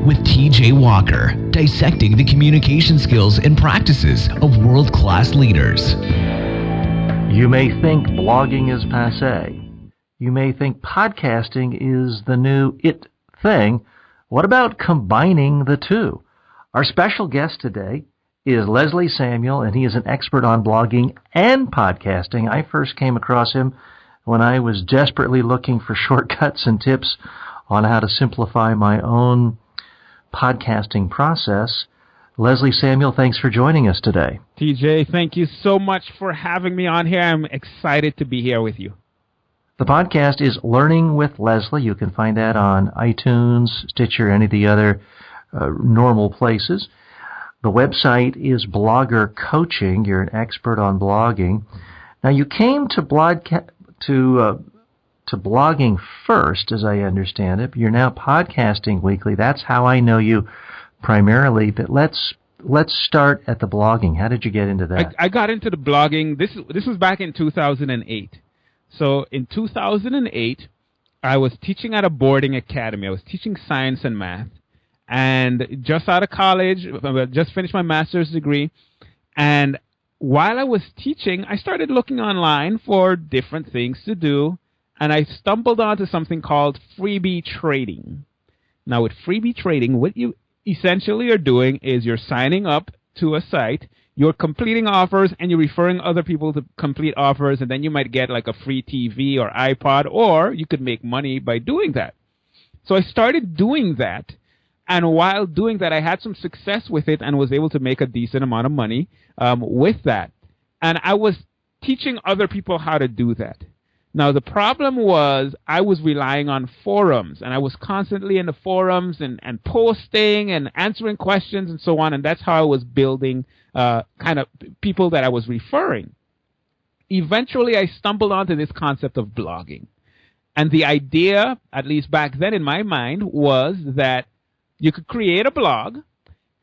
with TJ Walker, dissecting the communication skills and practices of world-class leaders. You may think blogging is passé. You may think podcasting is the new it thing. What about combining the two? Our special guest today is Leslie Samuel, and he is an expert on blogging and podcasting. I first came across him when I was desperately looking for shortcuts and tips on how to simplify my own podcasting process. Leslie Samuel, thanks for joining us today. TJ, thank you so much for having me on here. I'm excited to be here with you. The podcast is Learning with Leslie. You can find that on iTunes, Stitcher, any of the other normal places. The website is Blogger Coaching. You're an expert on blogging. Now, you came to blogging first, as I understand it. But you're now podcasting weekly. That's how I know you primarily. But let's start at the blogging. How did you get into that? I got into the blogging. This was back in 2008. So in 2008, I was teaching at a boarding academy. I was teaching science and math. And just out of college, just finished my master's degree. And while I was teaching, I started looking online for different things to do. And I stumbled onto something called freebie trading. Now, with freebie trading, what you essentially are doing is you're signing up to a site, you're completing offers, and you're referring other people to complete offers, and then you might get like a free TV or iPod, or you could make money by doing that. So I started doing that. And while doing that, I had some success with it and was able to make a decent amount of money with that. And I was teaching other people how to do that. Now, the problem was I was relying on forums, and I was constantly in the forums and posting and answering questions and so on, and that's how I was building kind of people that I was referring. Eventually, I stumbled onto this concept of blogging. And the idea, at least back then in my mind, was that you could create a blog,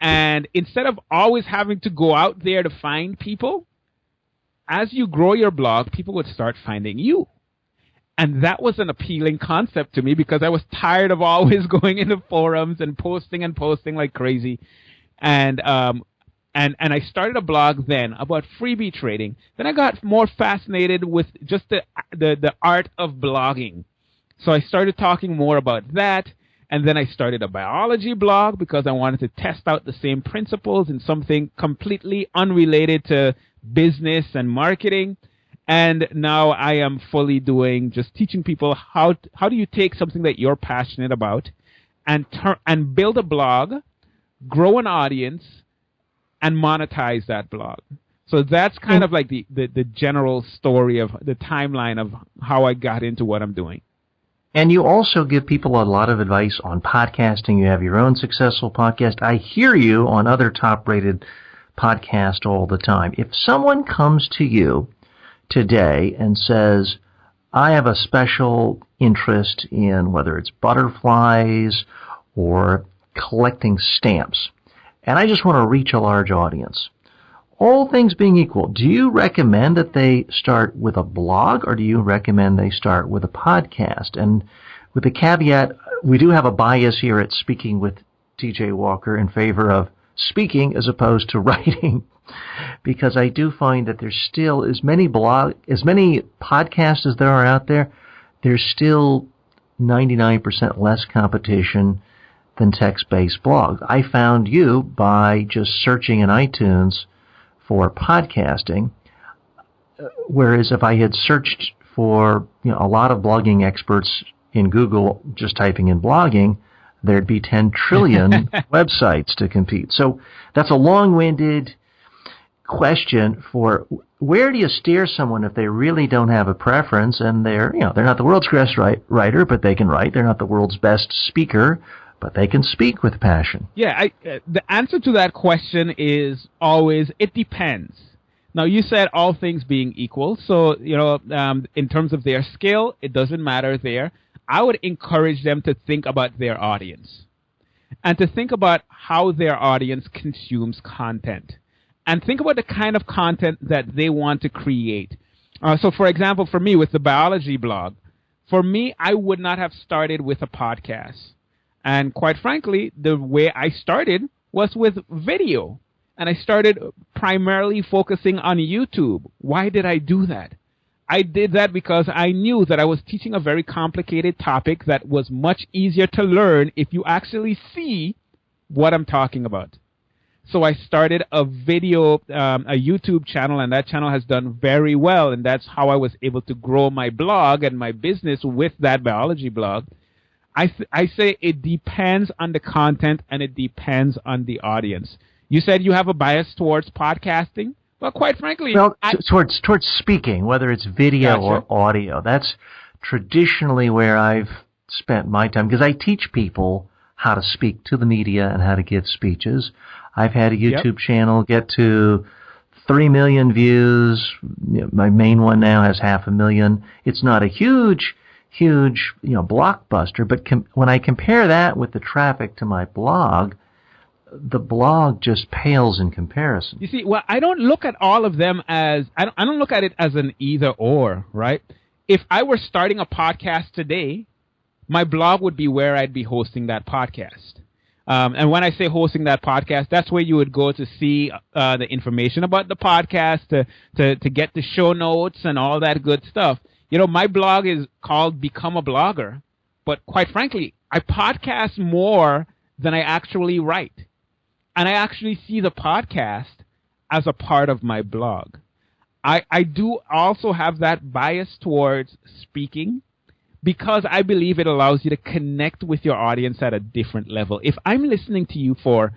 and instead of always having to go out there to find people, as you grow your blog, people would start finding you. And that was an appealing concept to me because I was tired of always going into forums and posting like crazy. And I started a blog then about freebie trading. Then I got more fascinated with just the art of blogging. So I started talking more about that. And then I started a biology blog because I wanted to test out the same principles in something completely unrelated to business and marketing. And now I am fully doing just teaching people how do you take something that you're passionate about and build a blog, grow an audience, and monetize that blog. So that's kind of like the general story of the timeline of how I got into what I'm doing. And you also give people a lot of advice on podcasting. You have your own successful podcast. I hear you on other top-rated podcasts all the time. If someone comes to you today and says, I have a special interest in whether it's butterflies or collecting stamps, and I just want to reach a large audience, all things being equal, do you recommend that they start with a blog, or do you recommend they start with a podcast? And with the caveat, we do have a bias here at Speaking with TJ Walker in favor of speaking as opposed to writing, because I do find that there's still as many podcasts as there are out there, there's still 99% less competition than text-based blogs. I found you by just searching in iTunes for podcasting, whereas if I had searched for a lot of blogging experts in Google, just typing in blogging, there'd be 10 trillion websites to compete. So that's a long-winded question for where do you steer someone if they really don't have a preference and they're not the world's best writer, but they can write. They're not the world's best speaker, but they can speak with passion. Yeah, the answer to that question is always, it depends. Now, you said all things being equal, so, in terms of their skill, it doesn't matter there. I would encourage them to think about their audience and to think about how their audience consumes content and think about the kind of content that they want to create. So, for example, for me, with the biology blog, for me, I would not have started with a podcast. And quite frankly, the way I started was with video. And I started primarily focusing on YouTube. Why did I do that? I did that because I knew that I was teaching a very complicated topic that was much easier to learn if you actually see what I'm talking about. So I started a YouTube channel, and that channel has done very well, and that's how I was able to grow my blog and my business with that biology blog. I say it depends on the content, and it depends on the audience. You said you have a bias towards podcasting? Well, quite frankly... Well, towards speaking, whether it's video or audio. That's traditionally where I've spent my time, because I teach people how to speak to the media and how to give speeches. I've had a YouTube channel get to 3 million views. My main one now has 500,000. It's not a huge, blockbuster, but when I compare that with the traffic to my blog, the blog just pales in comparison. You see, well, I don't look at all of them as, I don't look at it as an either or, right? If I were starting a podcast today, my blog would be where I'd be hosting that podcast. And when I say hosting that podcast, that's where you would go to see the information about the podcast, to get the show notes and all that good stuff. You know, my blog is called Become a Blogger, but quite frankly, I podcast more than I actually write. And I actually see the podcast as a part of my blog. I do also have that bias towards speaking, because I believe it allows you to connect with your audience at a different level. If I'm listening to you for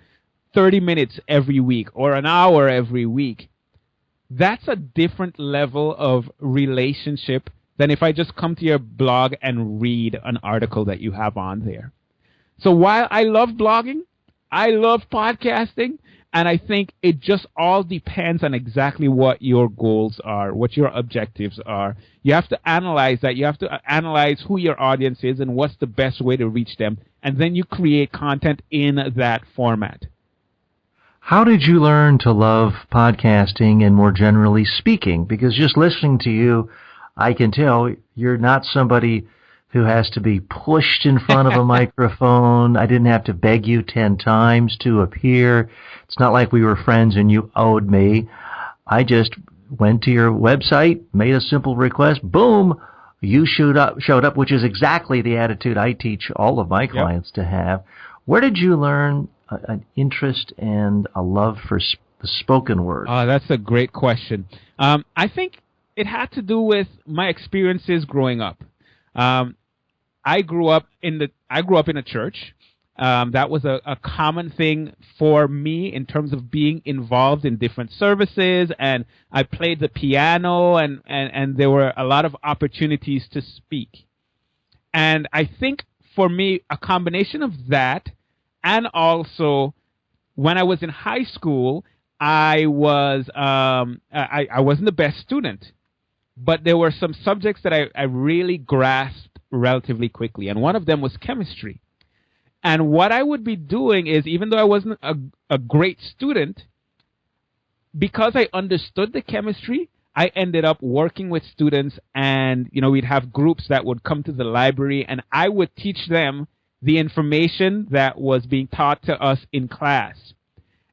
30 minutes every week or an hour every week, that's a different level of relationship than if I just come to your blog and read an article that you have on there. So while I love blogging, I love podcasting, and I think it just all depends on exactly what your goals are, what your objectives are. You have to analyze that. You have to analyze who your audience is and what's the best way to reach them. And then you create content in that format. How did you learn to love podcasting and more generally speaking? Because just listening to you, I can tell you're not somebody who has to be pushed in front of a microphone. I didn't have to beg you 10 times to appear. It's not like we were friends and you owed me. I just went to your website, made a simple request, boom, you showed up, which is exactly the attitude I teach all of my clients to have. Where did you learn an interest and a love for the spoken word? Oh, that's a great question. I think it had to do with my experiences growing up. I grew up in a church. That was a common thing for me in terms of being involved in different services, and I played the piano, and there were a lot of opportunities to speak. And I think for me, a combination of that, and also when I was in high school, I wasn't the best student, but there were some subjects that I really grasped relatively quickly, and one of them was chemistry. And what I would be doing is, even though I wasn't a great student, because I understood the chemistry, I ended up working with students, and we'd have groups that would come to the library, and I would teach them the information that was being taught to us in class.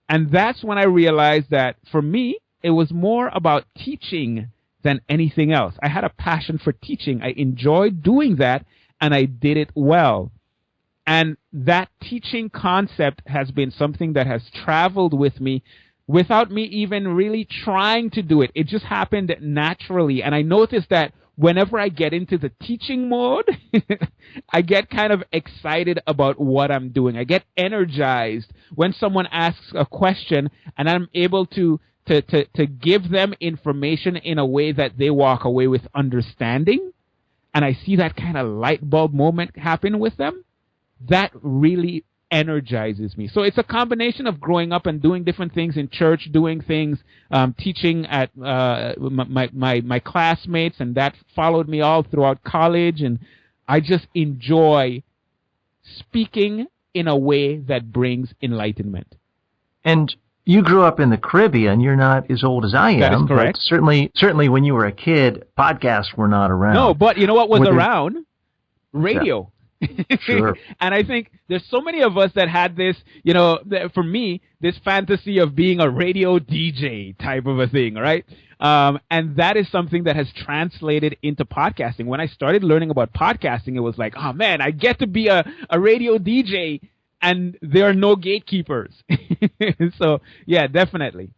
And that's when I realized that for me, it was more about teaching than anything else. I had a passion for teaching. I enjoyed doing that, and I did it well. And that teaching concept has been something that has traveled with me without me even really trying to do it. It just happened naturally. And I noticed that whenever I get into the teaching mode, I get kind of excited about what I'm doing. I get energized when someone asks a question and I'm able to give them information in a way that they walk away with understanding, and I see that kind of light bulb moment happen with them, that really energizes me. So it's a combination of growing up and doing different things in church, doing things, teaching at my classmates, and that followed me all throughout college, and I just enjoy speaking in a way that brings enlightenment. And you grew up in the Caribbean. You're not as old as I am. That is correct. But certainly when you were a kid, podcasts were not around. No, but you know what was around? Radio. Sure. And I think there's so many of us that had this, for me, this fantasy of being a radio DJ type of a thing, right? And that is something that has translated into podcasting. When I started learning about podcasting, it was like, oh man, I get to be a radio DJ and there are no gatekeepers. So, yeah, definitely.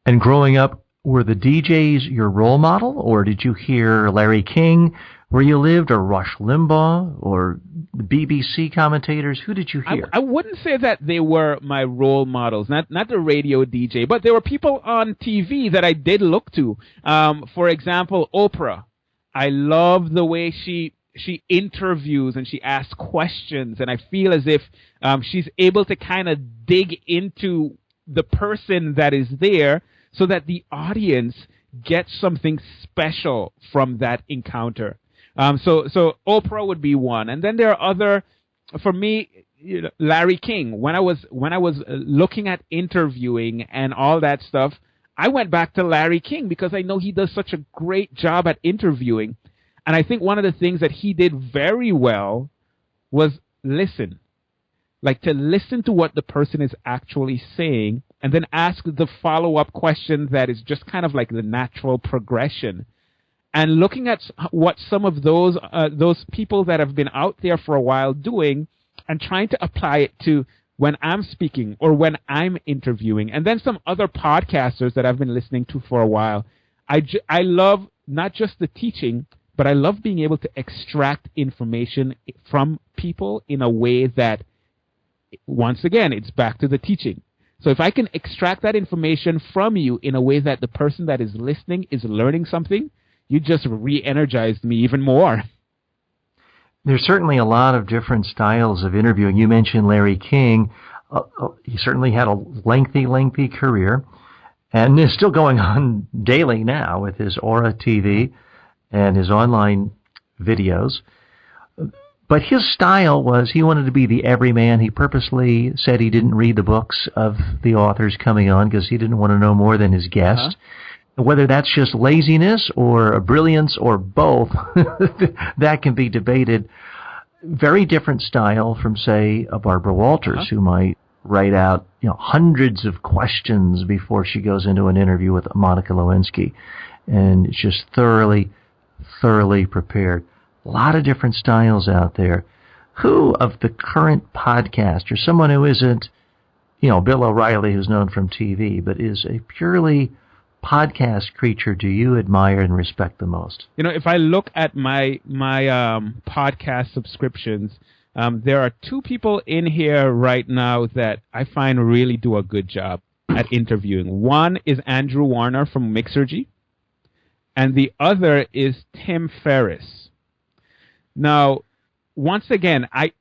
And growing up, were the DJs your role model, or did you hear Larry King where you lived, or Rush Limbaugh, or the BBC commentators? Who did you hear? I wouldn't say that they were my role models, not the radio DJ, but there were people on TV that I did look to. For example, Oprah. I love the way she interviews and she asks questions, and I feel as if she's able to kind of dig into the person that is there so that the audience gets something special from that encounter. So Oprah would be one, and then there are other. For me, Larry King. When I was looking at interviewing and all that stuff, I went back to Larry King because I know he does such a great job at interviewing, and I think one of the things that he did very well was listen. Like to listen to what the person is actually saying and then ask the follow-up question that is just kind of like the natural progression. And looking at what some of those people that have been out there for a while doing and trying to apply it to when I'm speaking or when I'm interviewing. And then some other podcasters that I've been listening to for a while. I love not just the teaching, but I love being able to extract information from people in a way that, once again, it's back to the teaching. So if I can extract that information from you in a way that the person that is listening is learning something, you just re-energized me even more. There's certainly a lot of different styles of interviewing. You mentioned Larry King. He certainly had a lengthy career and is still going on daily now with his Aura TV and his online videos. But his style was he wanted to be the everyman. He purposely said he didn't read the books of the authors coming on because he didn't want to know more than his guest. Uh-huh. Whether that's just laziness or a brilliance or both, that can be debated. Very different style from, say, a Barbara Walters, uh-huh, who might write out hundreds of questions before she goes into an interview with Monica Lewinsky. And it's just thoroughly prepared. A lot of different styles out there. Who of the current podcasters, someone who isn't, Bill O'Reilly, who's known from TV, but is a purely podcast creature, do you admire and respect the most? If I look at my podcast subscriptions, there are two people in here right now that I find really do a good job at interviewing. One is Andrew Warner from Mixergy, and the other is Tim Ferriss. Now, once again, I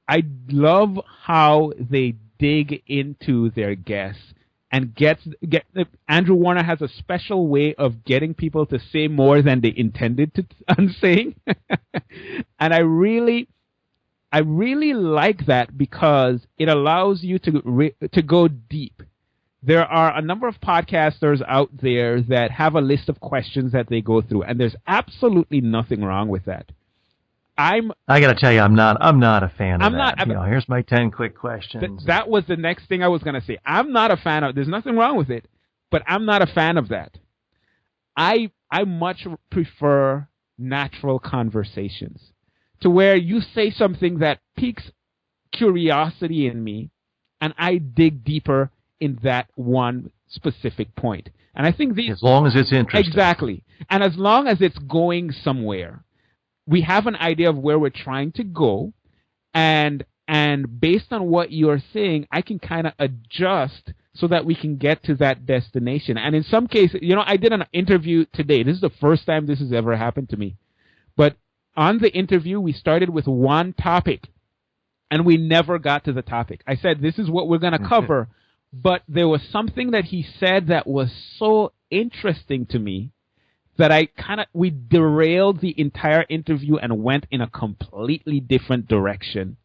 love how they dig into their guests and get Andrew Warner has a special way of getting people to say more than they intended to saying. And I really like that because it allows you to go deep. There are a number of podcasters out there that have a list of questions that they go through, and there's absolutely nothing wrong with that. I got to tell you, I'm not a fan of that. Here's my 10 quick questions. That was the next thing I was going to say. I'm not a fan of. There's nothing wrong with it, but I'm not a fan of that. I much prefer natural conversations to where you say something that piques curiosity in me, and I dig deeper in that one specific point. And I think as long as it's interesting. Exactly, and as long as it's going somewhere. We have an idea of where we're trying to go, and based on what you're saying, I can kind of adjust so that we can get to that destination. And in some cases, I did an interview today. This is the first time this has ever happened to me. But on the interview, we started with one topic, and we never got to the topic. I said, this is what we're going to cover, but there was something that he said that was so interesting to me that we derailed the entire interview and went in a completely different direction.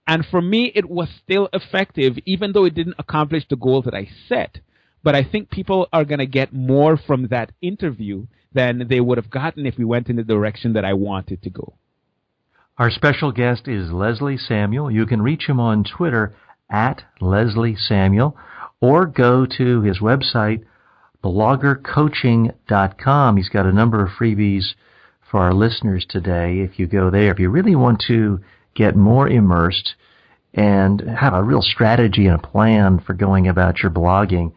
And for me, it was still effective, even though it didn't accomplish the goal that I set. But I think people are going to get more from that interview than they would have gotten if we went in the direction that I wanted to go. Our special guest is Leslie Samuel. You can reach him on Twitter at Leslie Samuel, or go to his website, bloggercoaching.com. He's got a number of freebies for our listeners today. If you go there, if you really want to get more immersed and have a real strategy and a plan for going about your blogging,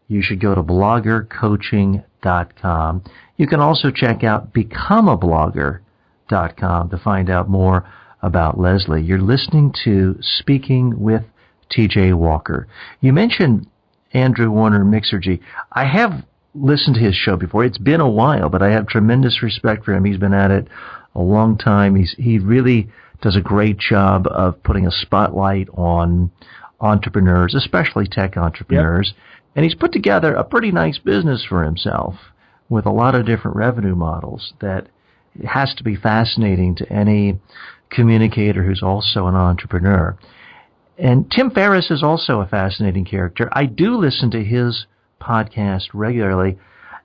you should go to bloggercoaching.com. You can also check out becomeablogger.com to find out more about Leslie. You're listening to Speaking with T.J. Walker. You mentioned Andrew Warner Mixergy. I have listened to his show before. It's been a while, but I have tremendous respect for him. He's been at it a long time. He really does a great job of putting a spotlight on entrepreneurs, especially tech entrepreneurs. Yep. And he's put together a pretty nice business for himself with a lot of different revenue models that it has to be fascinating to any communicator who's also an entrepreneur. And Tim Ferriss is also a fascinating character. I do listen to his podcast regularly,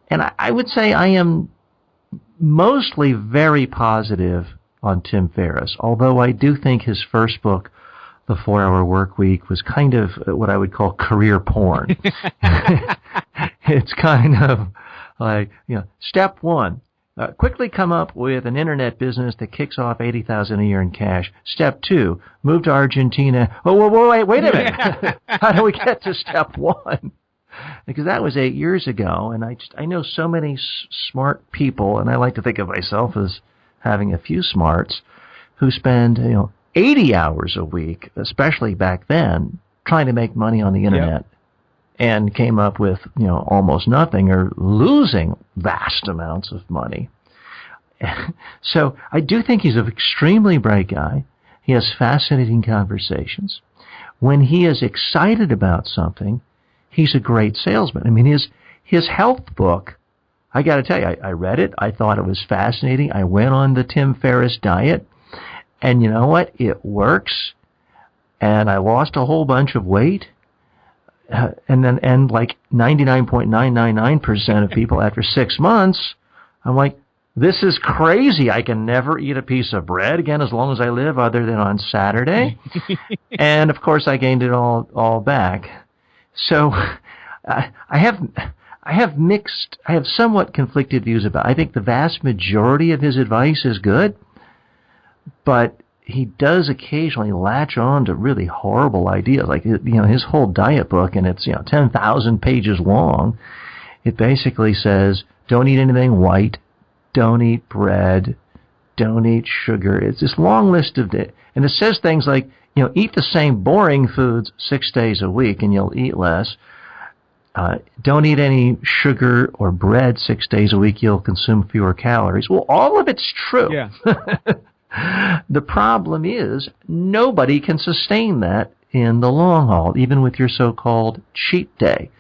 and I would say I am mostly very positive on Tim Ferriss, although I do think his first book, The 4-Hour Workweek, was kind of what I would call career porn. It's kind of like, step one. Quickly come up with an internet business that kicks off $80,000 a year in cash. Step 2, move to Argentina. Oh, wait a minute. How do we get to step 1? Because that was 8 years ago, and I know so many smart people, and I like to think of myself as having a few smarts, who spend 80 hours a week, especially back then, trying to make money on the internet. Yep. And came up with, almost nothing or losing vast amounts of money. So I do think he's an extremely bright guy. He has fascinating conversations. When he is excited about something, he's a great salesman. I mean, his health book, I got to tell you, I read it. I thought it was fascinating. I went on the Tim Ferriss diet, and you know what? It works. And I lost a whole bunch of weight. And like 99.999% of people after 6 months, I'm like, this is crazy. I can never eat a piece of bread again as long as I live, other than on Saturday. And of course, I gained it all back. So I have somewhat conflicted views about it. I think the vast majority of his advice is good, but he does occasionally latch on to really horrible ideas, like his whole diet book, and it's 10,000 pages long. It basically says, don't eat anything white, don't eat bread, don't eat sugar. It's this long list of and it says things like, eat the same boring foods 6 days a week and you'll eat less. Don't eat any sugar or bread 6 days a week, you'll consume fewer calories. Well, all of it's true. Yeah. The problem is nobody can sustain that in the long haul, even with your so-called cheat day.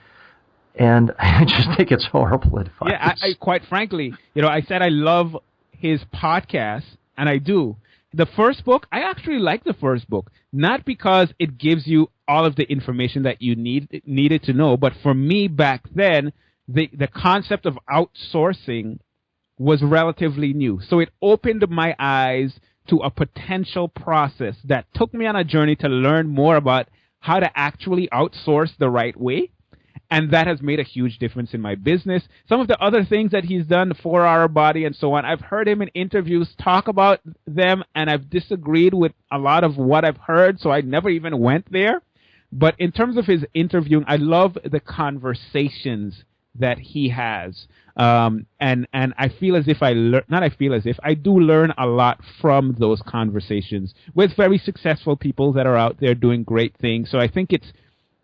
And I just think it's horrible advice. Yeah, I quite frankly, I said I love his podcast, and I do. The first book, I actually like the first book, not because it gives you all of the information that you needed to know, but for me back then, the concept of outsourcing was relatively new. So it opened my eyes to a potential process that took me on a journey to learn more about how to actually outsource the right way. And that has made a huge difference in my business. Some of the other things that he's done, the 4-Hour Body and so on, I've heard him in interviews talk about them, and I've disagreed with a lot of what I've heard, so I never even went there. But in terms of his interviewing, I love the conversations that he has. And I feel as if I do learn a lot from those conversations with very successful people that are out there doing great things. So I think it's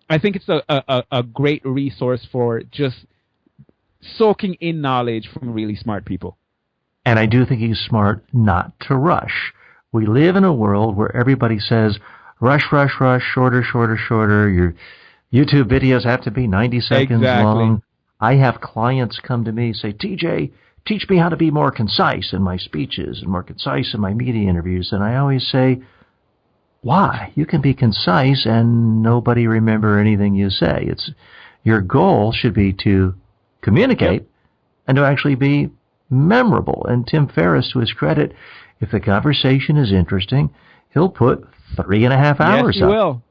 a great resource for just soaking in knowledge from really smart people. And I do think he's smart not to rush. We live in a world where everybody says, rush, shorter. Your YouTube videos have to be 90 seconds long. I have clients come to me say, TJ, teach me how to be more concise in my speeches and more concise in my media interviews. And I always say, why? You can be concise and nobody remember anything you say. Your goal should be to communicate and to actually be memorable. And Tim Ferriss, to his credit, if the conversation is interesting, he'll put 3.5 hours yes, he will.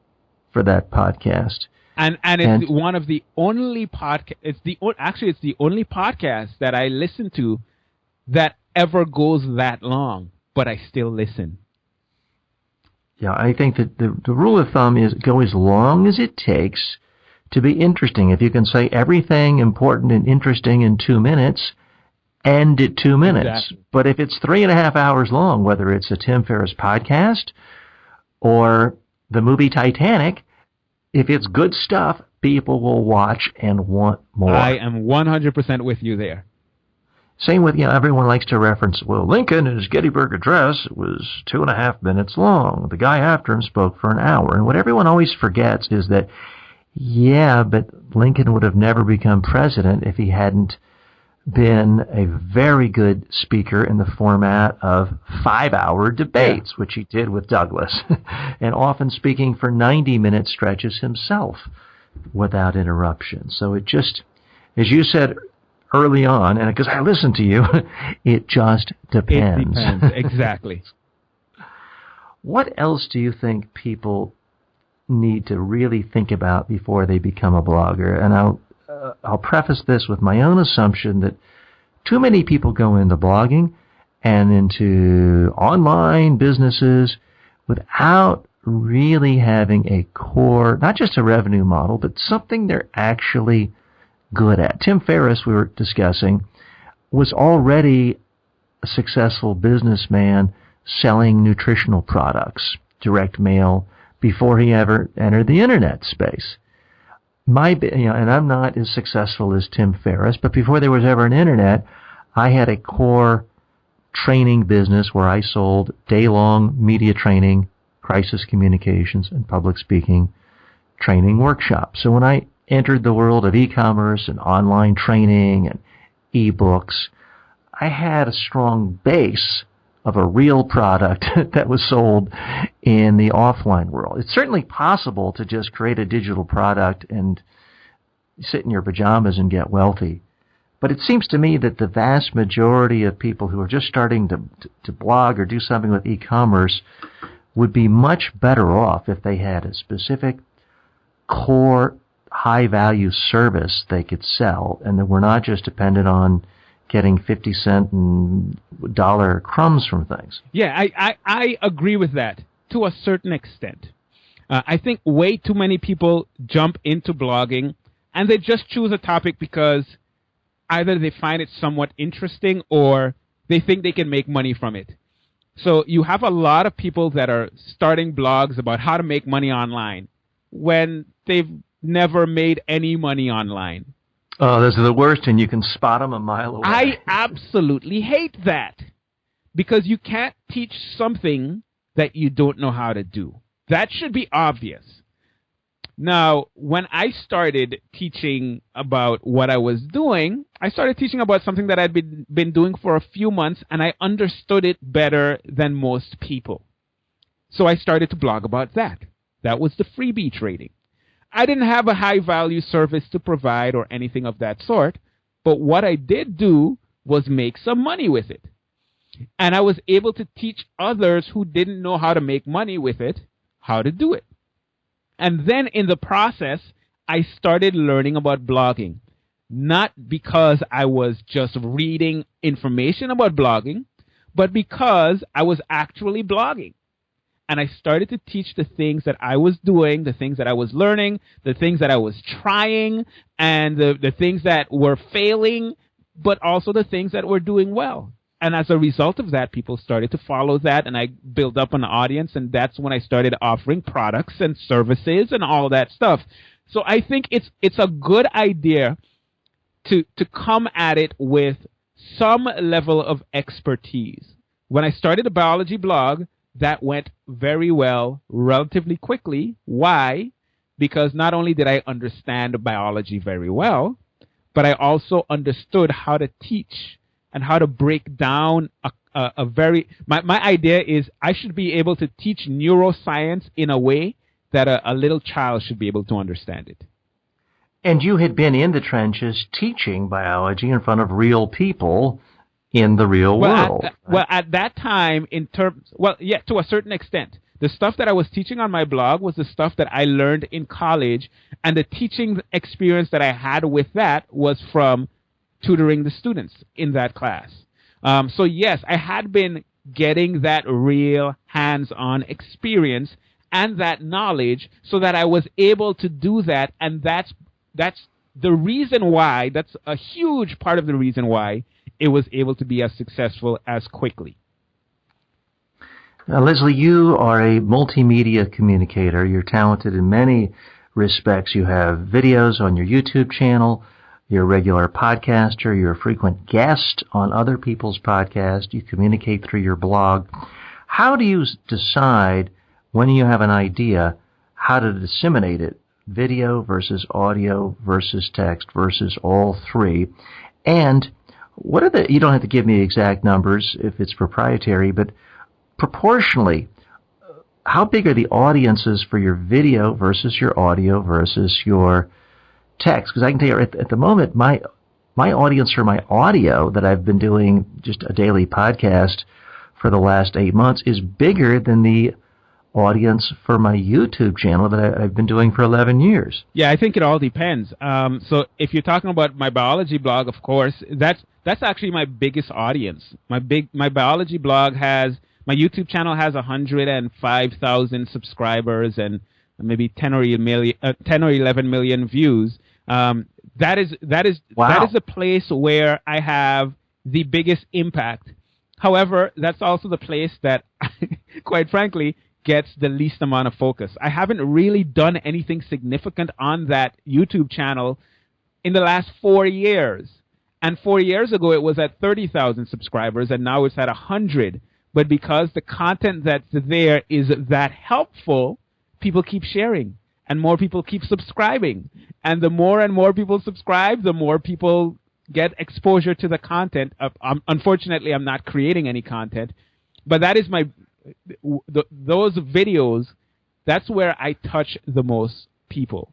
For that podcast. And it's one of the only podcast. It's the only podcast that I listen to that ever goes that long, but I still listen. Yeah, I think that the rule of thumb is go as long as it takes to be interesting. If you can say everything important and interesting in 2 minutes, end at 2 minutes. Exactly. But if it's 3.5 hours long, whether it's a Tim Ferriss podcast or the movie Titanic, if it's good stuff, people will watch and want more. I am 100% with you there. Same with, everyone likes to reference, well, Lincoln, in his Gettysburg Address, it was 2.5 minutes long. The guy after him spoke for an hour. And what everyone always forgets is that, but Lincoln would have never become president if he hadn't been a very good speaker in the format of 5-hour debates, which he did with Douglas, and often speaking for 90-minute stretches himself without interruption. So it just, as you said early on, and because I listened to you, it just depends. It depends, exactly. What else do you think people need to really think about before they become a blogger? And I'll preface this with my own assumption that too many people go into blogging and into online businesses without really having a core, not just a revenue model, but something they're actually good at. Tim Ferriss, we were discussing, was already a successful businessman selling nutritional products, direct mail, before he ever entered the internet space. And I'm not as successful as Tim Ferriss, but before there was ever an internet, I had a core training business where I sold day-long media training, crisis communications, and public speaking training workshops. So when I entered the world of e-commerce and online training and e-books, I had a strong base of a real product that was sold in the offline world. It's certainly possible to just create a digital product and sit in your pajamas and get wealthy. But it seems to me that the vast majority of people who are just starting to blog or do something with e-commerce would be much better off if they had a specific core high-value service they could sell, and that we're not just dependent on getting 50-cent and dollar crumbs from things. Yeah, I agree with that to a certain extent. I think way too many people jump into blogging and they just choose a topic because either they find it somewhat interesting or they think they can make money from it. So you have a lot of people that are starting blogs about how to make money online when they've never made any money online. Oh, those are the worst, and you can spot them a mile away. I absolutely hate that because you can't teach something that you don't know how to do. That should be obvious. Now, when I started teaching about what I was doing, I started teaching about something that I'd been doing for a few months, and I understood it better than most people. So I started to blog about that. That was the freebie trading. I didn't have a high-value service to provide or anything of that sort, but what I did do was make some money with it. And I was able to teach others who didn't know how to make money with it how to do it. And then in the process, I started learning about blogging, not because I was just reading information about blogging, but because I was actually blogging. And I started to teach the things that I was doing, the things that I was learning, the things that I was trying, and the things that were failing, but also the things that were doing well. And as a result of that, people started to follow that, and I built up an audience, and that's when I started offering products and services and all that stuff. So I think it's a good idea to come at it with some level of expertise. When I started a biology blog, that went very well relatively quickly. Why? Because not only did I understand biology very well, but I also understood how to teach and how to break down my idea is I should be able to teach neuroscience in a way that a little child should be able to understand it. And you had been in the trenches teaching biology in front of real people in the real world. Well, at that time, to a certain extent. The stuff that I was teaching on my blog was the stuff that I learned in college, and the teaching experience that I had with that was from tutoring the students in that class. So yes, I had been getting that real hands-on experience and that knowledge so that I was able to do that, and that's the reason why, that's a huge part of the reason why it was able to be as successful as quickly. Now, Leslie, you are a multimedia communicator. You're talented in many respects. You have videos on your YouTube channel. You're a regular podcaster. You're a frequent guest on other people's podcasts. You communicate through your blog. How do you decide when you have an idea how to disseminate it? Video versus audio versus text versus all three. And what are you don't have to give me exact numbers if it's proprietary, but proportionally, how big are the audiences for your video versus your audio versus your text? Because I can tell you at the moment, my audience for my audio that I've been doing just a daily podcast for the last 8 months is bigger than the audience for my YouTube channel that I've been doing for 11 years. Yeah, I think it all depends. So if you're talking about my biology blog, of course, that's actually my biggest audience. My biology blog my YouTube channel has 105,000 subscribers and maybe 10 or 11 million views. That is the place where I have the biggest impact. However, that's also the place that, quite frankly, gets the least amount of focus. I haven't really done anything significant on that YouTube channel in the last 4 years. And 4 years ago, it was at 30,000 subscribers, and now it's at 100. But because the content that's there is that helpful, people keep sharing, and more people keep subscribing. And the more and more people subscribe, the more people get exposure to the content. Unfortunately, I'm not creating any content, but that is those videos, that's where I touch the most people.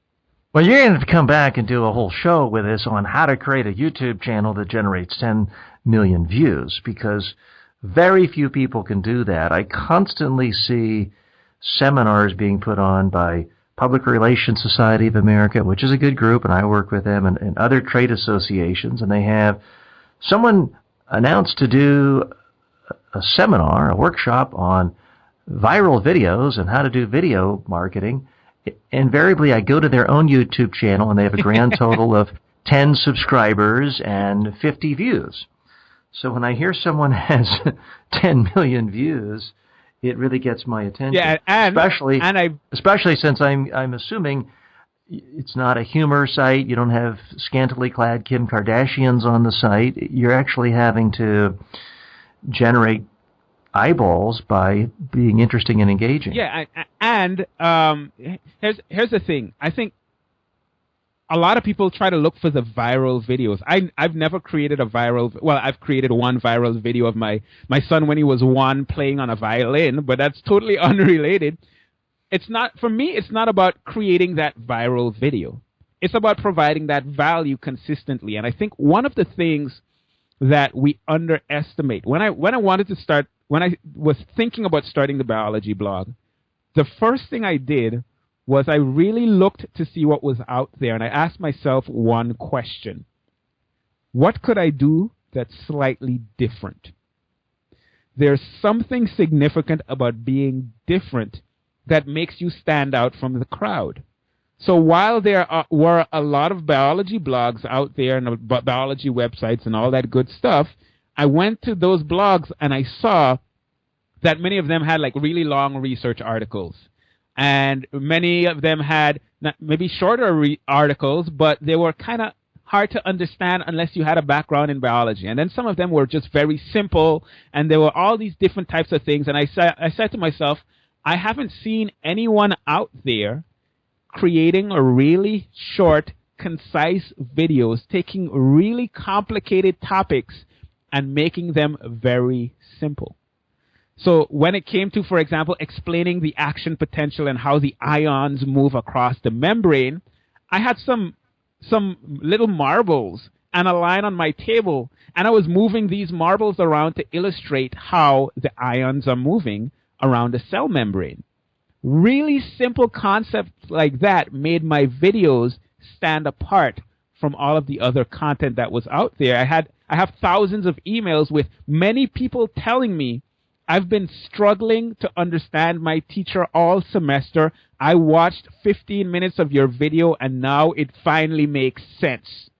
Well, you're going to have to come back and do a whole show with us on how to create a YouTube channel that generates 10 million views, because very few people can do that. I constantly see seminars being put on by Public Relations Society of America, which is a good group, and I work with them, and other trade associations, and they have someone announced to do a seminar, a workshop on viral videos and how to do video marketing. Invariably, I go to their own YouTube channel, and they have a grand total of 10 subscribers and 50 views. So when I hear someone has 10 million views, it really gets my attention. Yeah, especially since I'm assuming it's not a humor site. You don't have scantily clad Kim Kardashians on the site. You're actually having to generate eyeballs by being interesting and engaging. Yeah, and here's the thing. I think a lot of people try to look for the viral videos. I've never created I've created one viral video of my son when he was 1 playing on a violin, but that's totally unrelated. For me, it's not about creating that viral video. It's about providing that value consistently. And I think one of the things that we underestimate, when I was thinking about starting the biology blog, the first thing I did was I really looked to see what was out there, and I asked myself one question. What could I do that's slightly different? There's something significant about being different that makes you stand out from the crowd. So while there were a lot of biology blogs out there and biology websites and all that good stuff, I went to those blogs and I saw that many of them had like really long research articles. And many of them had maybe shorter articles, but they were kind of hard to understand unless you had a background in biology. And then some of them were just very simple, and there were all these different types of things. And I said to myself, I haven't seen anyone out there creating a really short, concise videos, taking really complicated topics and making them very simple. So when it came to, for example, explaining the action potential and how the ions move across the membrane, I had some little marbles and a line on my table, and I was moving these marbles around to illustrate how the ions are moving around the cell membrane. Really simple concepts like that made my videos stand apart from all of the other content that was out there. I have thousands of emails with many people telling me, I've been struggling to understand my teacher all semester. I watched 15 minutes of your video and now it finally makes sense.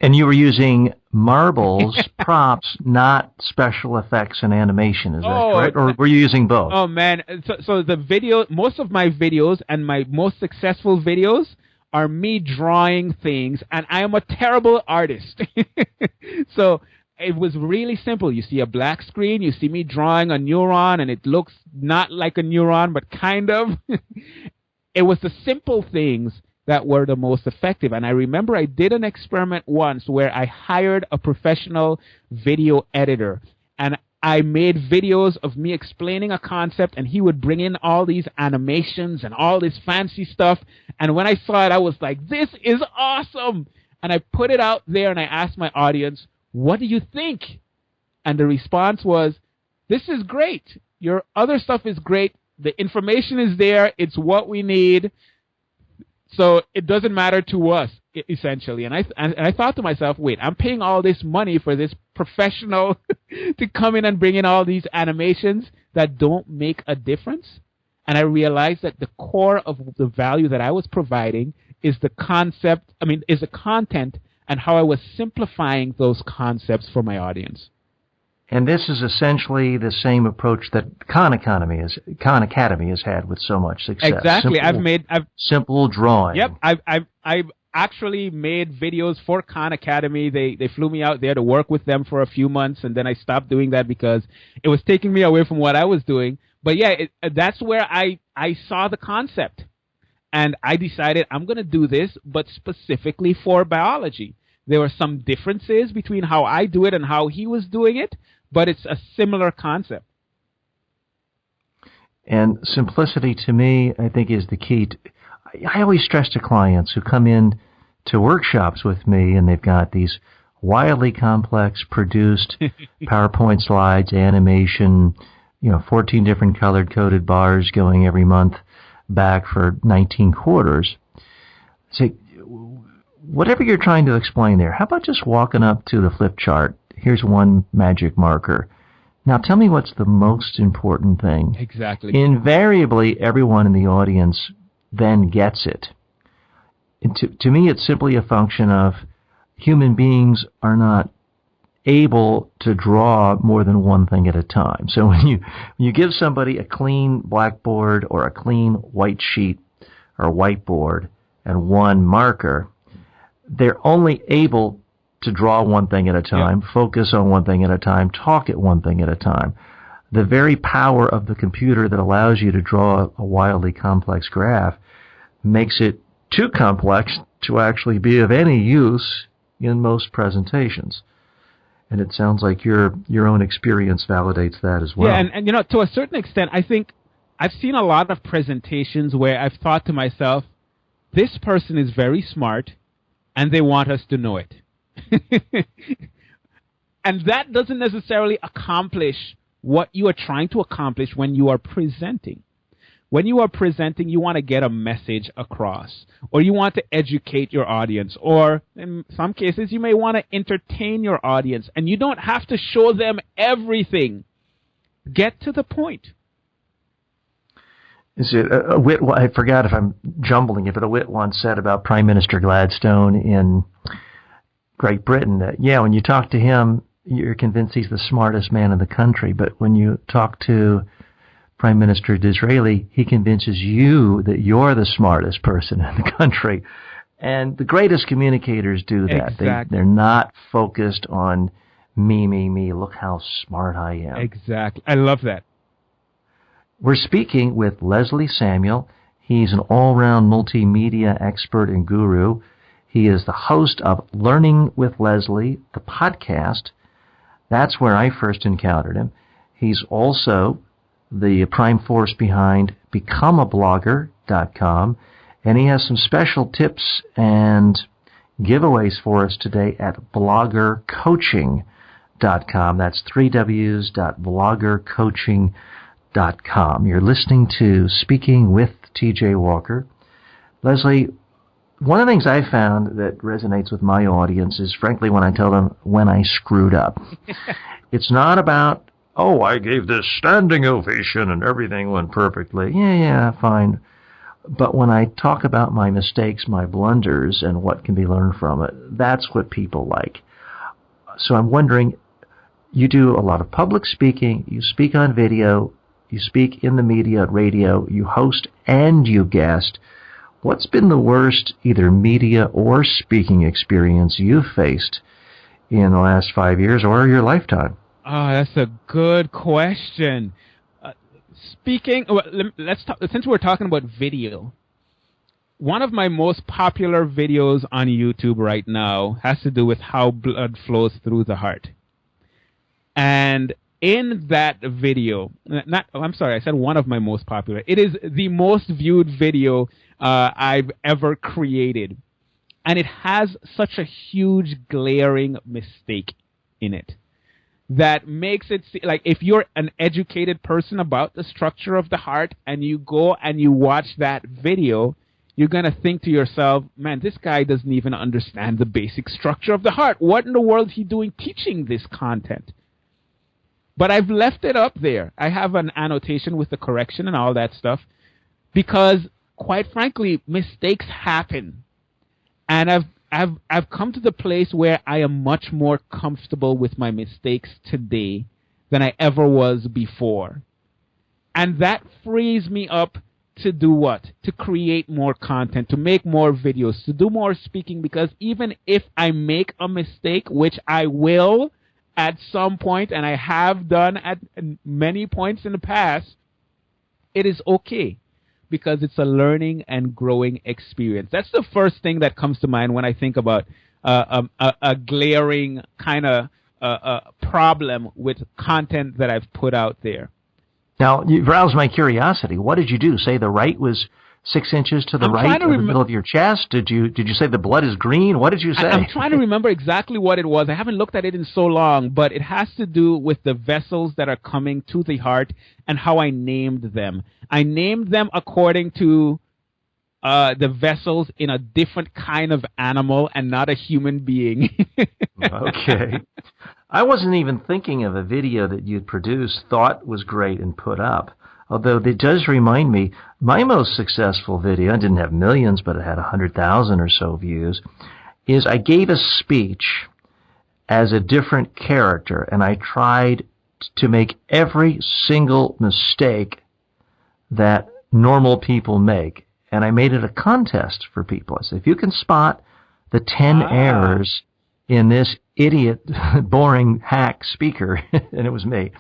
And you were using marbles, props, not special effects and animation, is that correct? Or were you using both? Oh, man. So the video, most of my videos and my most successful videos are me drawing things, and I am a terrible artist. So it was really simple. You see a black screen, you see me drawing a neuron, and it looks not like a neuron, but kind of. It was the simple things that were the most effective. And I remember I did an experiment once where I hired a professional video editor, and I made videos of me explaining a concept, and he would bring in all these animations and all this fancy stuff. And when I saw it, I was like, this is awesome. And I put it out there, and I asked my audience, what do you think? And the response was, this is great. Your other stuff is great. The information is there. It's what we need. So it doesn't matter to us, essentially. And I thought to myself, wait, I'm paying all this money for this professional to come in and bring in all these animations that don't make a difference? And I realized that the core of the value that I was providing is the content and how I was simplifying those concepts for my audience. And this is essentially the same approach that Khan Academy has had with so much success. Exactly. Simple drawing. Yep. I've actually made videos for Khan Academy. They flew me out there to work with them for a few months, and then I stopped doing that because it was taking me away from what I was doing. But yeah, that's where I saw the concept, and I decided I'm going to do this, but specifically for biology. There were some differences between how I do it and how he was doing it, but it's a similar concept. And simplicity, to me, I think, is the key. I always stress to clients who come in to workshops with me, and they've got these wildly complex produced PowerPoint slides, animation, 14 different colored-coded bars going every month back for 19 quarters. Say, whatever you're trying to explain there, how about just walking up to the flip chart? Here's one magic marker. Now tell me what's the most important thing. Exactly. Invariably, everyone in the audience then gets it. And to me, it's simply a function of human beings are not able to draw more than one thing at a time. So when you give somebody a clean blackboard or a clean white sheet or whiteboard and one marker, they're only able to draw one thing at a time, focus on one thing at a time, talk at one thing at a time. The very power of the computer that allows you to draw a wildly complex graph makes it too complex to actually be of any use in most presentations. And it sounds like your own experience validates that as well. Yeah, and to a certain extent, I think I've seen a lot of presentations where I've thought to myself, this person is very smart, and they want us to know it. And that doesn't necessarily accomplish what you are trying to accomplish when you are presenting. When you are presenting, you want to get a message across, or you want to educate your audience, or in some cases, you may want to entertain your audience, and you don't have to show them everything. Get to the point. Is it a wit? I forgot if I'm jumbling it, but a wit once said about Prime Minister Gladstone in Great Britain that, when you talk to him, you're convinced he's the smartest man in the country, but when you talk to Prime Minister Disraeli, he convinces you that you're the smartest person in the country. And the greatest communicators do that. Exactly. They're not focused on me, look how smart I am. Exactly. I love that. We're speaking with Leslie Samuel. He's an all-round multimedia expert and guru. He is the host of Learning with Leslie, the podcast. That's where I first encountered him. He's also the prime force behind becomeablogger.com, and he has some special tips and giveaways for us today at bloggercoaching.com. That's 3ws.bloggercoaching.com. You're listening to Speaking with TJ Walker. Leslie, one of the things I found that resonates with my audience is, frankly, when I tell them when I screwed up. It's not about, oh, I gave this standing ovation and everything went perfectly. Yeah, fine. But when I talk about my mistakes, my blunders, and what can be learned from it, that's what people like. So I'm wondering, you do a lot of public speaking, you speak on video, you speak in the media, radio, you host and you guest. What's been the worst either media or speaking experience you've faced in the last 5 years or your lifetime? Oh, that's a good question. Speaking, well, let's talk, since we're talking about video, one of my most popular videos on YouTube right now has to do with how blood flows through the heart. And in that video, I'm sorry, I said one of my most popular. It is the most viewed video I've ever created. And it has such a huge glaring mistake in it that makes it like, if you're an educated person about the structure of the heart and you go and you watch that video, you're going to think to yourself, man, this guy doesn't even understand the basic structure of the heart. What in the world is he doing teaching this content? But I've left it up there. I have an annotation with the correction and all that stuff because, quite frankly, mistakes happen. And I've come to the place where I am much more comfortable with my mistakes today than I ever was before. And that frees me up to do what? To create more content, to make more videos, to do more speaking, because even if I make a mistake, which I will at some point, and I have done at many points in the past, it is okay, because it's a learning and growing experience. That's the first thing that comes to mind when I think about a glaring kind of problem with content that I've put out there. Now, you've roused my curiosity. What did you do? Say the right was 6 inches to the right of the middle of your chest? Did you say the blood is green? What did you say? I'm trying to remember exactly what it was. I haven't looked at it in so long, but it has to do with the vessels that are coming to the heart and how I named them. I named them according to the vessels in a different kind of animal and not a human being. Okay. I wasn't even thinking of a video that you'd produced, thought was great and put up. Although it does remind me, my most successful video, I didn't have millions, but it had 100,000 or so views, is I gave a speech as a different character, and I tried to make every single mistake that normal people make. And I made it a contest for people. I said, if you can spot the 10 errors in this idiot, boring hack speaker, and it was me,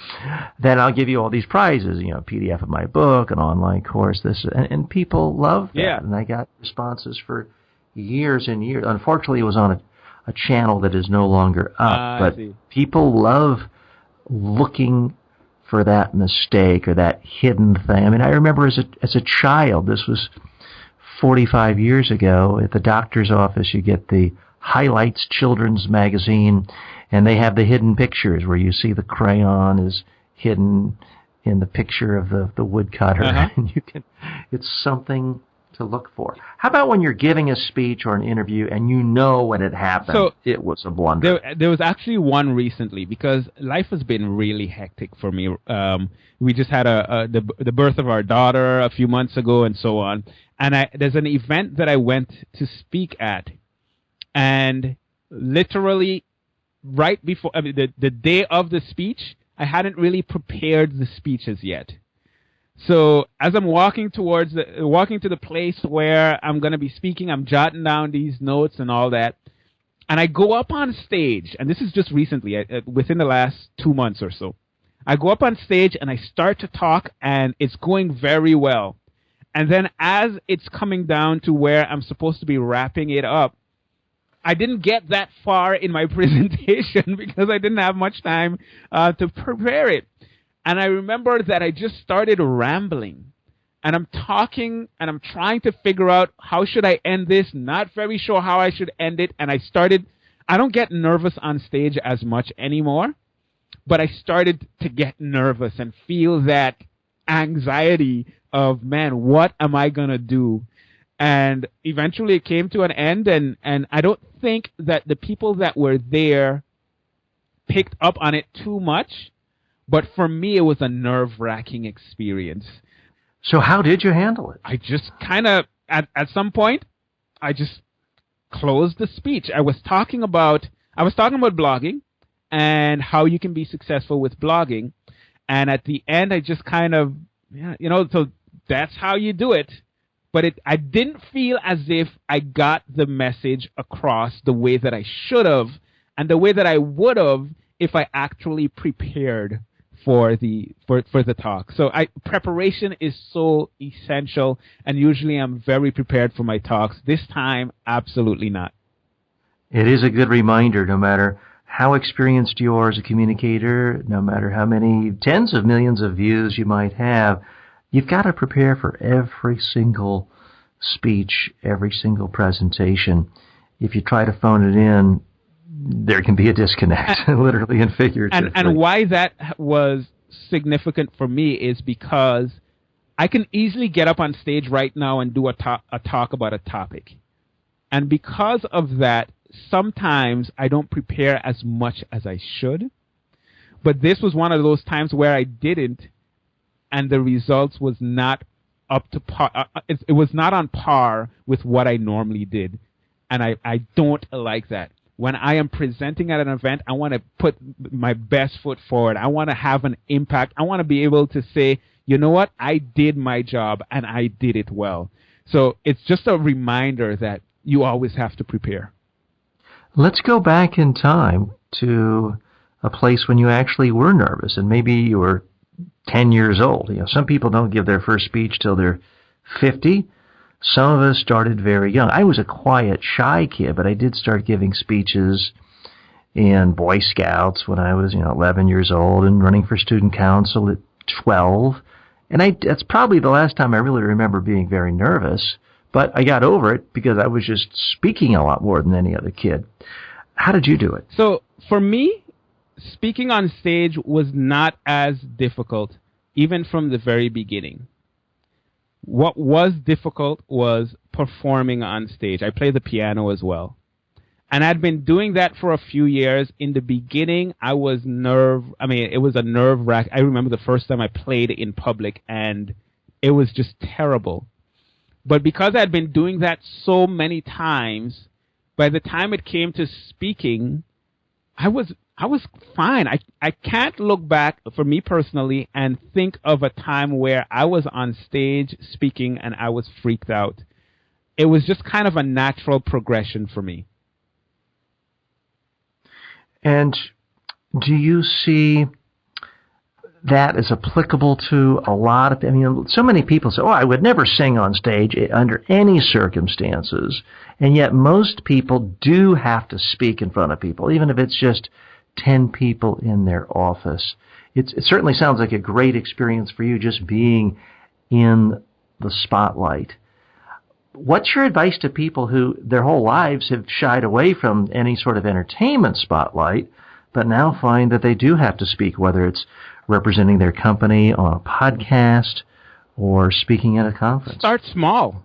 then I'll give you all these prizes, PDF of my book, an online course, this, and people loved that. Yeah. And I got responses for years and years. Unfortunately, it was on a channel that is no longer up, but people love looking for that mistake or that hidden thing. I mean, I remember as a child, this was 45 years ago, at the doctor's office, you get the Highlights Children's Magazine, and they have the hidden pictures where you see the crayon is hidden in the picture of the woodcutter, and it's something to look for. How about when you're giving a speech or an interview and you know when it happened, it was a blunder? There was actually one recently, because life has been really hectic for me. We just had the birth of our daughter a few months ago and so on. And there's an event that I went to speak at, and literally right before, the day of the speech, I hadn't really prepared the speeches yet. So as I'm walking to the place where I'm going to be speaking, I'm jotting down these notes and all that. And I go up on stage, and this is just recently, within the last 2 months or so. I go up on stage and I start to talk, and it's going very well. And then as it's coming down to where I'm supposed to be wrapping it up, I didn't get that far in my presentation because I didn't have much time to prepare it. And I remember that I just started rambling. and I'm talking and I'm trying to figure out how should I end this, not very sure how I should end it. And I don't get nervous on stage as much anymore, but I started to get nervous and feel that anxiety of, man, what am I going to do? And eventually it came to an end, and I don't think that the people that were there picked up on it too much, but for me it was a nerve-wracking experience. So how did you handle it? I just kind of, at some point, I just closed the speech. I was talking about blogging and how you can be successful with blogging. And at the end, I just kind of, so that's how you do it. But I didn't feel as if I got the message across the way that I should have and the way that I would have if I actually prepared for the talk. So preparation is so essential, and usually I'm very prepared for my talks. This time, absolutely not. It is a good reminder, no matter how experienced you are as a communicator, no matter how many tens of millions of views you might have, you've got to prepare for every single speech, every single presentation. If you try to phone it in, there can be a disconnect, literally and figuratively. And why that was significant for me is because I can easily get up on stage right now and do a talk about a topic. And because of that, sometimes I don't prepare as much as I should. But this was one of those times where I didn't, and the results was not up to par. It was not on par with what I normally did. And I don't like that. When I am presenting at an event, I want to put my best foot forward. I want to have an impact. I want to be able to say, you know what? I did my job and I did it well. So it's just a reminder that you always have to prepare. Let's go back in time to a place when you actually were nervous, and maybe you were 10 years old. Some people don't give their first speech till they're 50. Some of us started very young. I was a quiet, shy kid, but I did start giving speeches in Boy Scouts when I was 11 years old, and running for student council at 12. And that's probably the last time I really remember being very nervous. But I got over it because I was just speaking a lot more than any other kid. How did you do it? So for me, speaking on stage was not as difficult, even from the very beginning. What was difficult was performing on stage. I play the piano as well. And I'd been doing that for a few years. In the beginning, it was a nerve wrack. I remember the first time I played in public, and it was just terrible. But because I'd been doing that so many times, by the time it came to speaking, I was fine. I can't look back, for me personally, and think of a time where I was on stage speaking and I was freaked out. It was just kind of a natural progression for me. And do you see that is applicable to a lot of, so many people say, I would never sing on stage under any circumstances. And yet most people do have to speak in front of people, even if it's just 10 people in their office. It certainly sounds like a great experience for you, just being in the spotlight. What's your advice to people who their whole lives have shied away from any sort of entertainment spotlight, but now find that they do have to speak, whether it's representing their company on a podcast or speaking at a conference? Start small.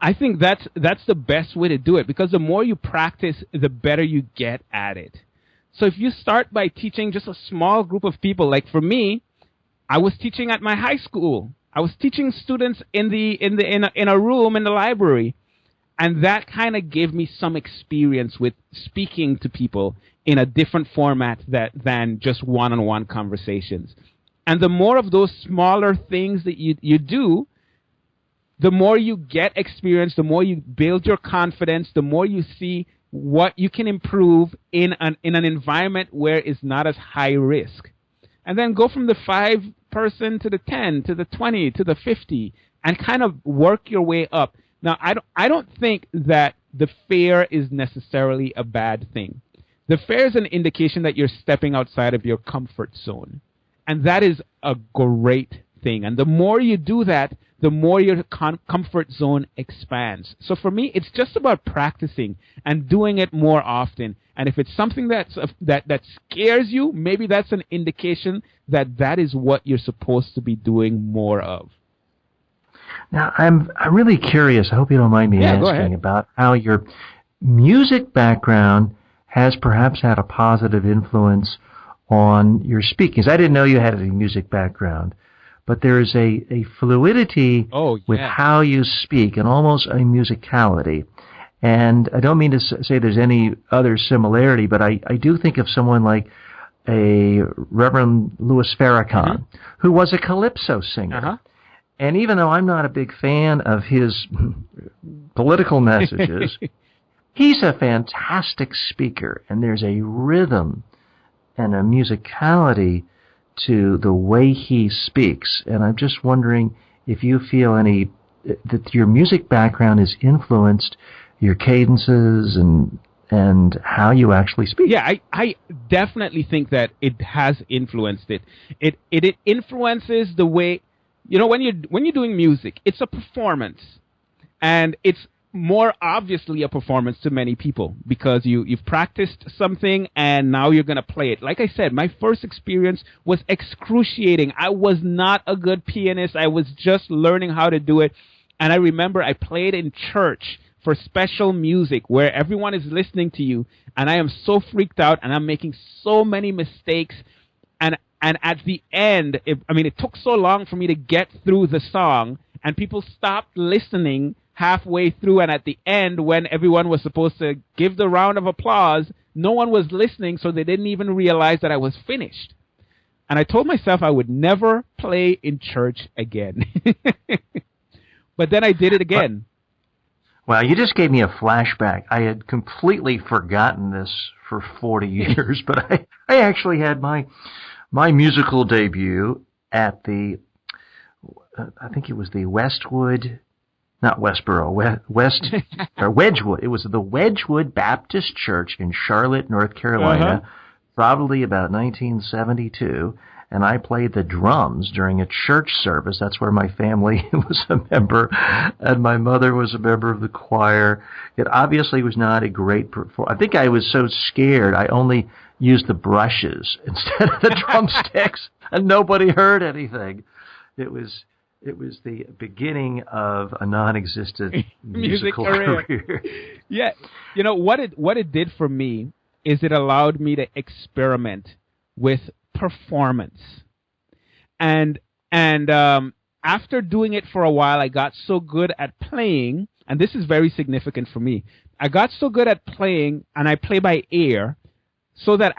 I think that's the best way to do it, because the more you practice, the better you get at it. So if you start by teaching just a small group of people, like for me, I was teaching at my high school. I was teaching students in a room in the library, and that kind of gave me some experience with speaking to people in a different format than just one-on-one conversations. And the more of those smaller things that you do, the more you get experience, the more you build your confidence, the more you see what you can improve in an environment where it's not as high risk. And then go from the 5-person to the 10, to the 20, to the 50, and kind of work your way up. Now, I don't think that the fear is necessarily a bad thing. The fear is an indication that you're stepping outside of your comfort zone. And that is a great thing. And the more you do that, the more your comfort zone expands. So for me, it's just about practicing and doing it more often. And if it's something that scares you, maybe that's an indication that is what you're supposed to be doing more of. Now, I'm really curious. I hope you don't mind me asking about how your music background has perhaps had a positive influence on your speaking. I didn't know you had a music background, but there is a fluidity with how you speak and almost a musicality. And I don't mean to say there's any other similarity, but I do think of someone like a Reverend Louis Farrakhan, who was a calypso singer. And even though I'm not a big fan of his political messages, he's a fantastic speaker, and there's a rhythm and a musicality to the way he speaks. And I'm just wondering if you feel that your music background has influenced your cadences and how you actually speak. Yeah, I definitely think that it has influenced it. It influences the way, when you're doing music, it's a performance, and it's more obviously a performance to many people because you've practiced something and now you're going to play it. Like I said, my first experience was excruciating. I was not a good pianist. I was just learning how to do it. And I remember I played in church for special music where everyone is listening to you, and I am so freaked out and I'm making so many mistakes. And at the end, it took so long for me to get through the song, and people stopped listening halfway through, and at the end, when everyone was supposed to give the round of applause, no one was listening, so they didn't even realize that I was finished. And I told myself I would never play in church again. But then I did it again. Well, you just gave me a flashback. I had completely forgotten this for 40 years, but I actually had my musical debut at the, I think it was the Wedgwood. It was the Wedgwood Baptist Church in Charlotte, North Carolina, probably about 1972. And I played the drums during a church service. That's where my family was a member, and my mother was a member of the choir. It obviously was not a great performance. I think I was so scared I only used the brushes instead of the drumsticks, and nobody heard anything. It was the beginning of a non-existent musical career. Yeah, what it did for me is it allowed me to experiment with performance, and after doing it for a while, I got so good at playing, and this is very significant for me. I got so good at playing, and I play by ear, so that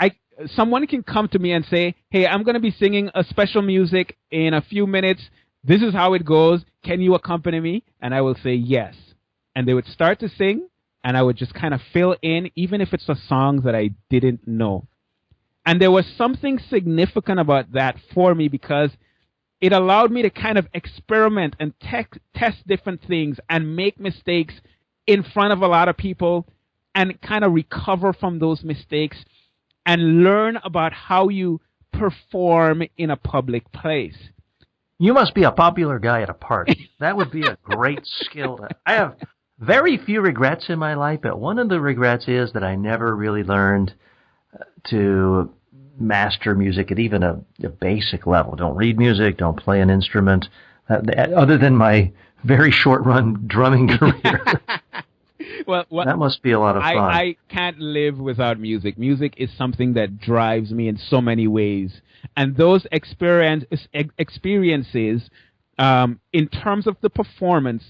someone can come to me and say, "Hey, I'm going to be singing a special music in a few minutes. This is how it goes. Can you accompany me?" And I will say yes. And they would start to sing, and I would just kind of fill in, even if it's a song that I didn't know. And there was something significant about that for me because it allowed me to kind of experiment and test different things and make mistakes in front of a lot of people and kind of recover from those mistakes and learn about how you perform in a public place. You must be a popular guy at a party. That would be a great skill. I have very few regrets in my life, but one of the regrets is that I never really learned to master music at even a basic level. Don't read music, don't play an instrument, other than my very short-run drumming career. Well, that must be a lot of fun. I can't live without music. Music is something that drives me in so many ways. And those experiences, in terms of the performance,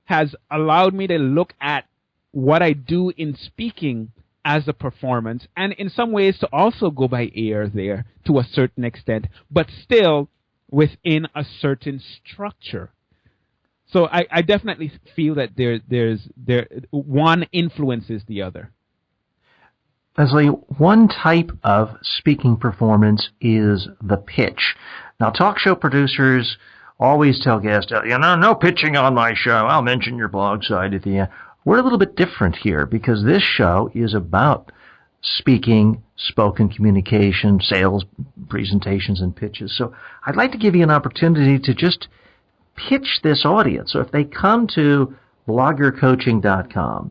has allowed me to look at what I do in speaking as a performance, and in some ways to also go by ear there to a certain extent, but still within a certain structure. So I definitely feel that one influences the other. Leslie, one type of speaking performance is the pitch. Now, talk show producers always tell guests, no pitching on my show. I'll mention your blog site at the end. We're a little bit different here because this show is about speaking, spoken communication, sales, presentations, and pitches. So I'd like to give you an opportunity to just pitch this audience. So if they come to bloggercoaching.com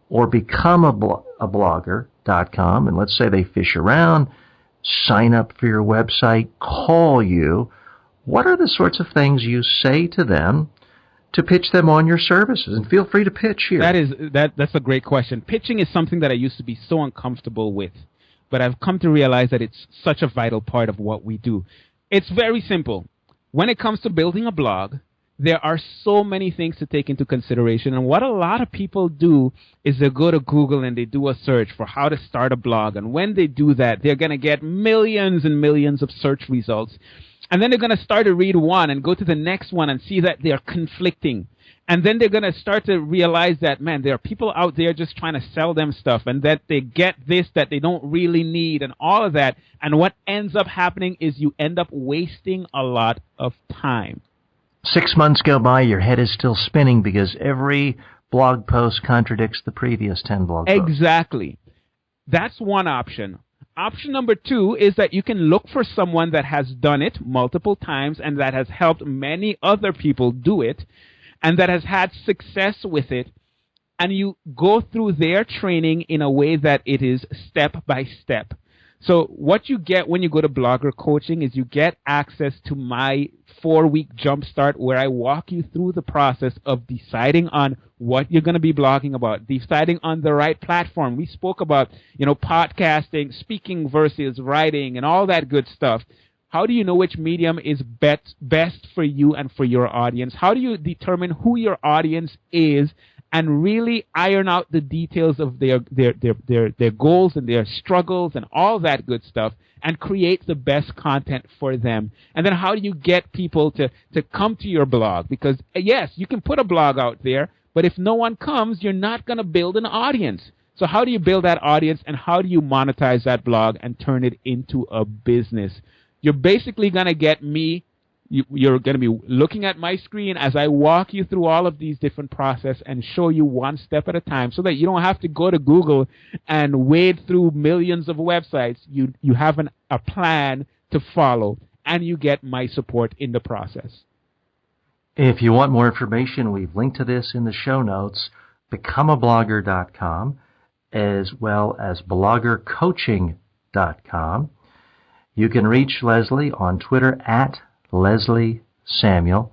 or become a blogger.com, and let's say they fish around, sign up for your website, call you, what are the sorts of things you say to them to pitch them on your services? And feel free to pitch here. That's a great question. Pitching is something that I used to be so uncomfortable with, but I've come to realize that it's such a vital part of what we do. It's very simple. When it comes to building a blog, there are so many things to take into consideration. And what a lot of people do is they go to Google and they do a search for how to start a blog. And when they do that, they're going to get millions and millions of search results. And then they're going to start to read one and go to the next one and see that they're conflicting. And then they're going to start to realize that, man, there are people out there just trying to sell them stuff and that they get this that they don't really need and all of that. And what ends up happening is you end up wasting a lot of time. 6 months go by, your head is still spinning because every blog post contradicts the previous 10 blog posts. Exactly. That's one option. Option number 2 is that you can look for someone that has done it multiple times and that has helped many other people do it and that has had success with it, and you go through their training in a way that it is step by step. So what you get when you go to Blogger Coaching is you get access to my 4-week jumpstart where I walk you through the process of deciding on what you're going to be blogging about, deciding on the right platform. We spoke about, podcasting, speaking versus writing and all that good stuff. How do you know which medium is best for you and for your audience? How do you determine who your audience is and really iron out the details of their goals and their struggles and all that good stuff and create the best content for them? And then how do you get people to come to your blog? Because, yes, you can put a blog out there, but if no one comes, you're not going to build an audience. So how do you build that audience and how do you monetize that blog and turn it into a business? You're basically going to get me. You're going to be looking at my screen as I walk you through all of these different processes and show you one step at a time so that you don't have to go to Google and wade through millions of websites. You have a plan to follow, and you get my support in the process. If you want more information, we've linked to this in the show notes, becomeablogger.com, as well as bloggercoaching.com. You can reach Leslie on Twitter at Leslie Samuel.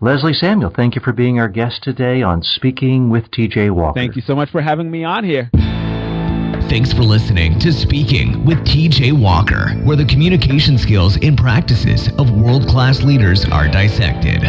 Leslie Samuel, thank you for being our guest today on Speaking with T.J. Walker. Thank you so much for having me on here. Thanks for listening to Speaking with T.J. Walker, where the communication skills and practices of world-class leaders are dissected.